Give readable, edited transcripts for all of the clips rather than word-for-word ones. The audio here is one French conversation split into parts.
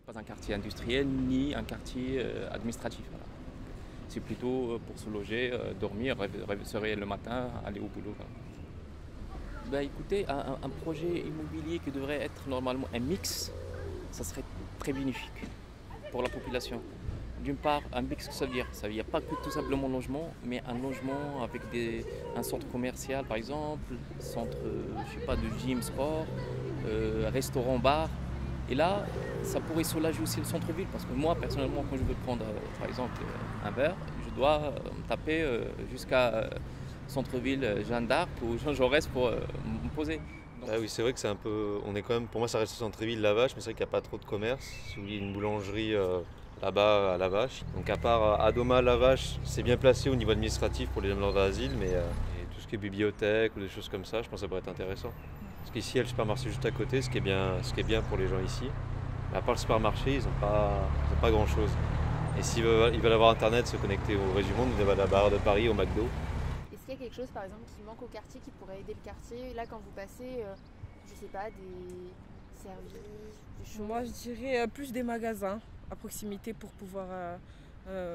Pas un quartier industriel ni un quartier administratif. Voilà. C'est plutôt pour se loger, dormir, se réveiller le matin, aller au boulot. Voilà. Bah, écoutez, un projet immobilier qui devrait être normalement un mix, ça serait très bénéfique pour la population. D'une part, un mix, ça veut dire, il n'y a pas que tout simplement logement, mais un logement avec un centre commercial par exemple, centre je sais pas, de gym, sport, restaurant, bar. Et là, ça pourrait soulager aussi le centre-ville parce que moi, personnellement, quand je veux prendre par exemple un verre, je dois me taper jusqu'à centre-ville Jeanne d'Arc ou Jean Jaurès pour me poser. Donc, Ah oui, c'est vrai que c'est un peu. On est quand même. Pour moi, ça reste au centre-ville, La Vache, mais c'est vrai qu'il n'y a pas trop de commerce. Il y a une boulangerie là-bas à La Vache. Donc, à part Adoma, La Vache, c'est bien placé au niveau administratif pour les demandeurs d'asile, mais et tout ce qui est bibliothèque ou des choses comme ça, je pense que ça pourrait être intéressant. Parce qu'ici, il y a le supermarché juste à côté, ce qui est bien pour les gens ici. Mais à part le supermarché, ils ont pas grand-chose. Et s'ils veulent avoir internet, se connecter au reste du monde, ils doivent aller à la barre de Paris, au McDo. Est-ce qu'il y a quelque chose, par exemple, qui manque au quartier, qui pourrait aider le quartier? Là, quand vous passez, je sais pas, des services, des choses. Moi, je dirais plus des magasins à proximité pour pouvoir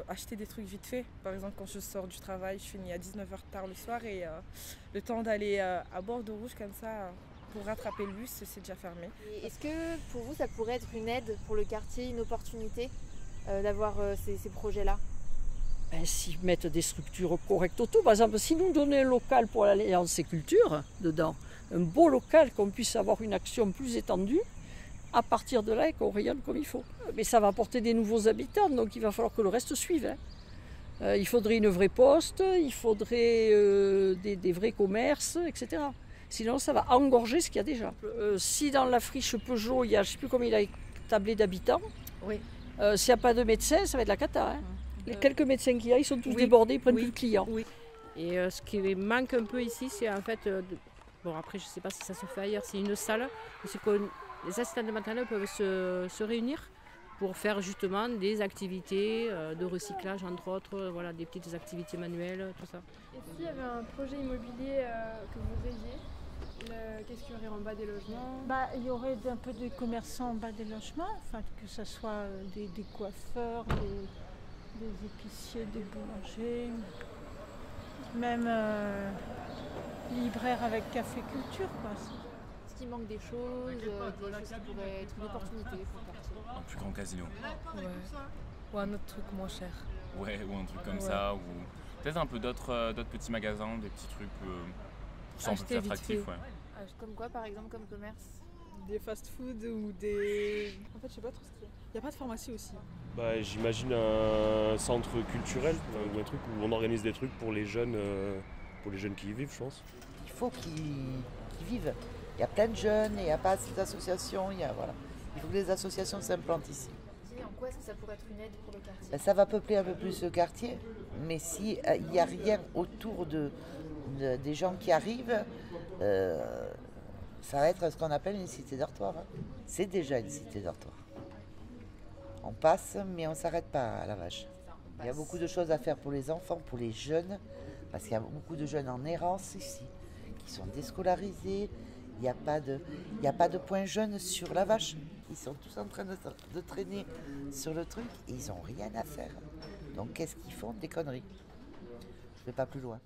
acheter des trucs vite fait. Par exemple, quand je sors du travail, je finis à 19h tard le soir et le temps d'aller à bord de rouge comme ça pour rattraper le bus, c'est déjà fermé. Et est-ce que pour vous, ça pourrait être une aide pour le quartier, une opportunité d'avoir ces projets-là? Ben, s'ils mettent des structures correctes autour, par exemple, si nous donnaient un local pour l'Alliance et Culture dedans, un beau local, qu'on puisse avoir une action plus étendue, à partir de là, et qu'on rayonne comme il faut. Mais ça va apporter des nouveaux habitants, donc il va falloir que le reste suive. Hein. Il faudrait une vraie poste, il faudrait des vrais commerces, etc. Sinon, ça va engorger ce qu'il y a déjà. Si dans la friche Peugeot, il y a, je ne sais plus combien il a tablé d'habitants, Oui. s'il n'y a pas de médecin, ça va être la cata. Hein. Les quelques médecins qu'il y a, ils sont tous débordés, ils prennent plus de clients. Oui. Et ce qui manque un peu ici, c'est en fait, bon après je ne sais pas si ça se fait ailleurs, c'est une salle où c'est que les assistants de maternelle peuvent se réunir pour faire justement des activités de recyclage entre autres, voilà, des petites activités manuelles, tout ça. Et s'il y avait un projet immobilier que vous rêviez, qu'est-ce qu'il y aurait en bas des logements? Il y aurait un peu de commerçants en bas des logements, enfin, que ce soit des coiffeurs, des épiciers, des boulangers, même libraires avec café culture, quoi. Est-ce qu'il manque des choses qui pourraient être une opportunité pour le quartier? Un plus grand casino. Ouais. Ou un autre truc moins cher. Ouais, ou un truc comme ça. Ou peut-être un peu d'autres petits magasins, des petits trucs pour ça un peu plus attractif. Ouais. Comme quoi, par exemple, comme commerce? Des fast-food ou des... En fait, je sais pas trop ce qu'il y a. Il n'y a pas de pharmacie aussi. J'imagine un centre culturel ou un truc où on organise des trucs pour les jeunes qui y vivent, je pense. Il faut qu'ils vivent. Il y a plein de jeunes et il n'y a pas assez d'associations. Voilà. Il faut que les associations s'implantent ici. En quoi est-ce que ça pourrait être une aide pour le quartier? Ça va peupler un peu plus le quartier, mais s'il n'y a rien autour des gens qui arrivent, ça va être ce qu'on appelle une cité dortoir. Hein. C'est déjà une cité dortoir. On passe, mais on ne s'arrête pas à La Vache. Il y a beaucoup de choses à faire pour les enfants, pour les jeunes, parce qu'il y a beaucoup de jeunes en errance ici, qui sont déscolarisés. Il n'y a pas de point jeune sur La Vache. Ils sont tous en train de traîner sur le truc et ils n'ont rien à faire. Donc qu'est-ce qu'ils font? Des conneries. Je ne vais pas plus loin.